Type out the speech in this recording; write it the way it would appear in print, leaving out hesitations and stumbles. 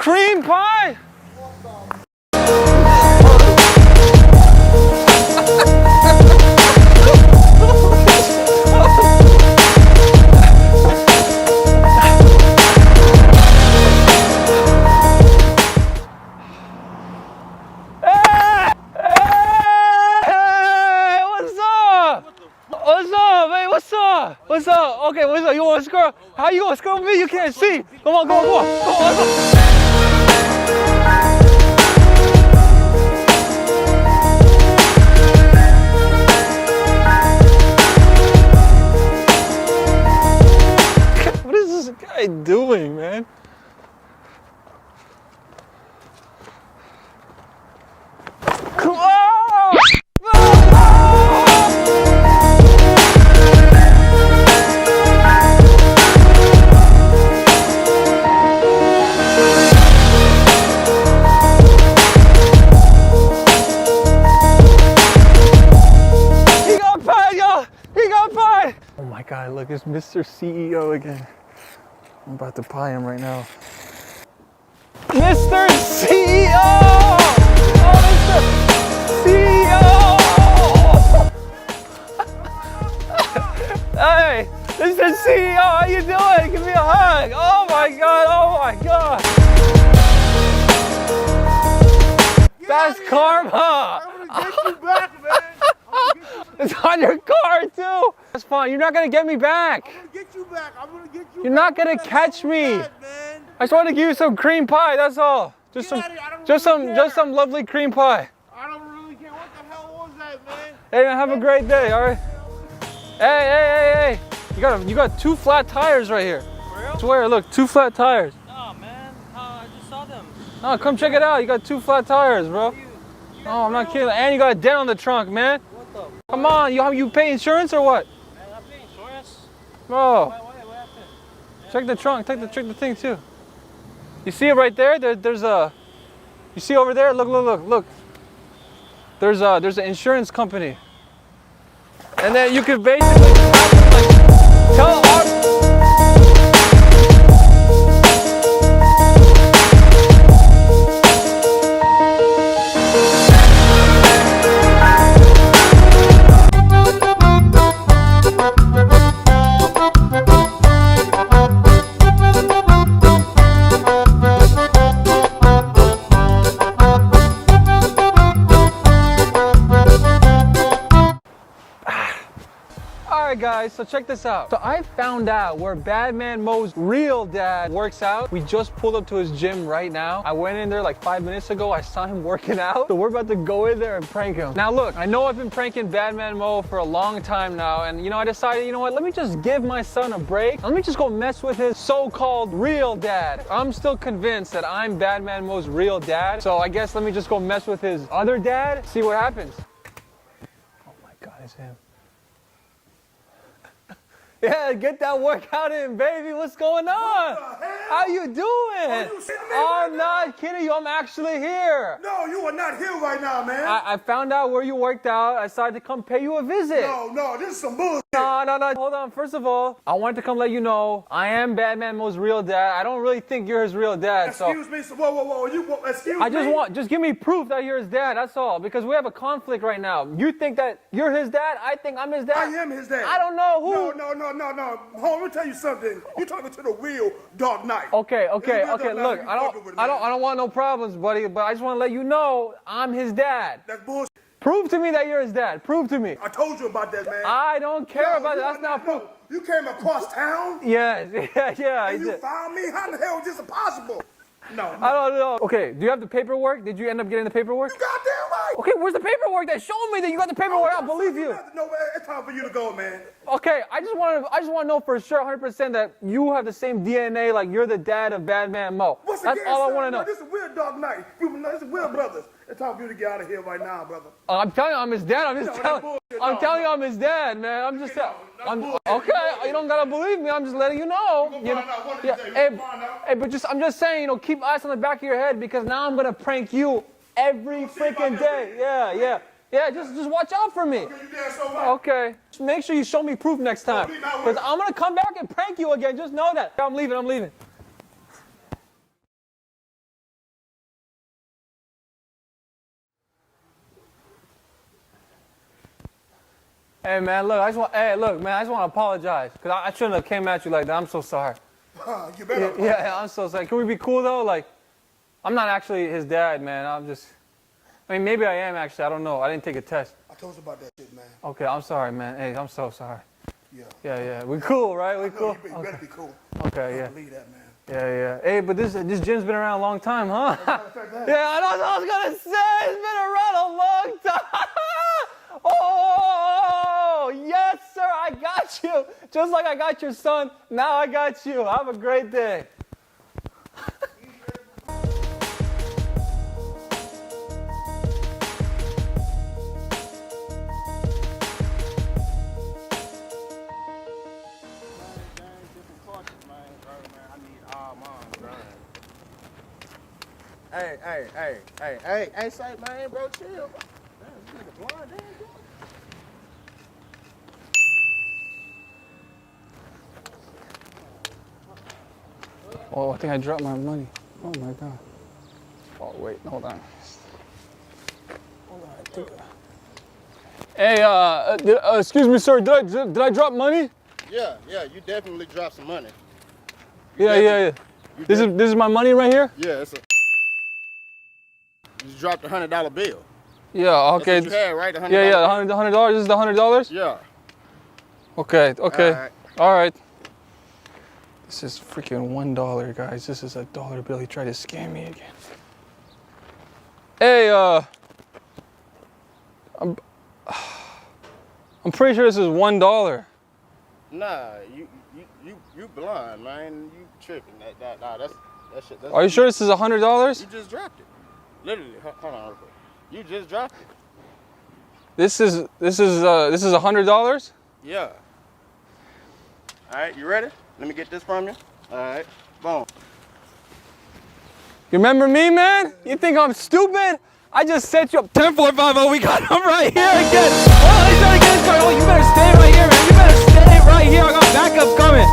Cream pie? What's up? Okay, what's up? You want to scroll? How you gonna scroll me? You can't see. Come on, come on, come on. Come on, come on. What is this guy doing, man? Come on! Oh my God, look, it's Mr. CEO again. I'm about to pie him right now. Mr. CEO! Oh, Mr. CEO! Hey, Mr. CEO, how you doing? Give me a hug. Oh my God, oh my God. That's karma. I'm gonna get you back, man. It's on your car too. That's fine. You're not gonna get me back. I'm gonna get you back. I'm gonna get you. You're not gonna catch me. I just want to give you some cream pie. That's all. Just some lovely cream pie. I don't really care. What the hell was that, man? Hey man, have a great day. All right. Hey. You got 2 flat tires right here. For real? I swear, look, 2 flat tires. Oh man, I just saw them. Oh, come check it out. You got 2 flat tires, bro. Oh, I'm not kidding. And you got a dent on the trunk, man. What the? Come on, you pay insurance or what? Man, I pay insurance. Bro, What happened? check the trunk. Check the thing too. You see it right there? There's a. You see over there? Look. There's an insurance company. And then you could basically tell our. Alright guys, so check this out. So I found out where Badman Mo's real dad works out. We just pulled up to his gym right now. I went in there like 5 minutes ago. I saw him working out. So we're about to go in there and prank him. Now look, I know I've been pranking Badman Mo for a long time now. And I decided, you know what? Let me just give my son a break. Let me just go mess with his so-called real dad. I'm still convinced that I'm Badman Mo's real dad. So I guess let me just go mess with his other dad. See what happens. Oh my God, it's him. Yeah, get that workout in, baby. What's going on? What the hell? How you doing? Are you sitting there I'm not kidding you. I'm actually here. No, you are not here right now, man. I found out where you worked out. I decided to come pay you a visit. No, this is some bullshit. No. Hold on. First of all, I wanted to come let you know I am Badman Mo's real dad. I don't really think you're his real dad. Excuse me. So, whoa. Excuse me. I just give me proof that you're his dad. That's all. Because we have a conflict right now. You think that you're his dad. I think I'm his dad. I am his dad. I don't know who. No. Hold on, let me tell you something. You're talking to the real Dark Knight. Okay. Dark Look, Knight, I don't want no problems, buddy. But I just want to let you know I'm his dad. That's bullshit. Prove to me that you're his dad. Prove to me. I told you about that, man. I don't care about that. That's not proof. You came across town? Yeah. I And you did. found me? How the hell is this possible? No. I don't know. Okay, do you have the paperwork? Did you end up getting the paperwork? You goddamn right. Okay, where's the paperwork that showed me that you got the paperwork? I believe you. No, man, it's time for you to go, man. Okay, I just want to know for sure 100% that you have the same DNA, like you're the dad of Badman Mo. What's That's all I want to know. This is real Dark Knight. This is real brothers. It's time for you to get out of here right now, brother. I'm telling you, I'm his dad. I'm telling you, I'm his dad, man. I'm just telling. Okay, you don't gotta believe me. I'm just letting you know. But I'm just saying, keep eyes on the back of your head because now I'm gonna prank you every freaking day. Yeah. Just watch out for me. Okay. Just make sure you show me proof next time, because I'm gonna come back and prank you again. Just know that. I'm leaving. Hey man, look, I just want to apologize because I shouldn't have came at you like that. I'm so sorry. You better. Yeah, I'm so sorry. Can we be cool though? Like, I'm not actually his dad, man. I mean, maybe I am actually. I don't know. I didn't take a test. I told you about that shit, man. Okay, I'm sorry, man. Hey, I'm so sorry. Yeah. Yeah. We cool, right? We cool. You better be cool. Okay, yeah. Believe that, man. Yeah. Hey, but this gym's been around a long time, huh? Yeah, I know what I was gonna say. It's been around a long time. Oh, yes, sir. I got you. Just like I got your son. Now I got you. Have a great day. Hey, say, man, bro, chill. Damn, this nigga blind, damn, bro. Oh, I think I dropped my money. Oh my God. Oh wait, hold on. Hey, excuse me, sir. Did I drop money? Yeah, you definitely dropped some money. Yeah. This is my money right here. Yeah, you dropped $100 bill. Yeah. Okay. That's what you had, right? $100. Yeah. $100. This is the $100. Yeah. Okay. All right. This is freaking $1, guys. This is a dollar bill. He tried to scam me again. Hey, I'm pretty sure this is $1. Nah, you blind, man. You tripping. That shit. Are you sure this is $100? You just dropped it. Literally. Hold on real quick. You just dropped it. This is $100? Yeah. All right, you ready? Let me get this from you. All right, boom. You remember me, man? You think I'm stupid? I just set you up 10-4-5-0. We got him right here again. Oh, he's trying to get his car. Oh, you better stay right here, man. You better stay right here. I got backup coming.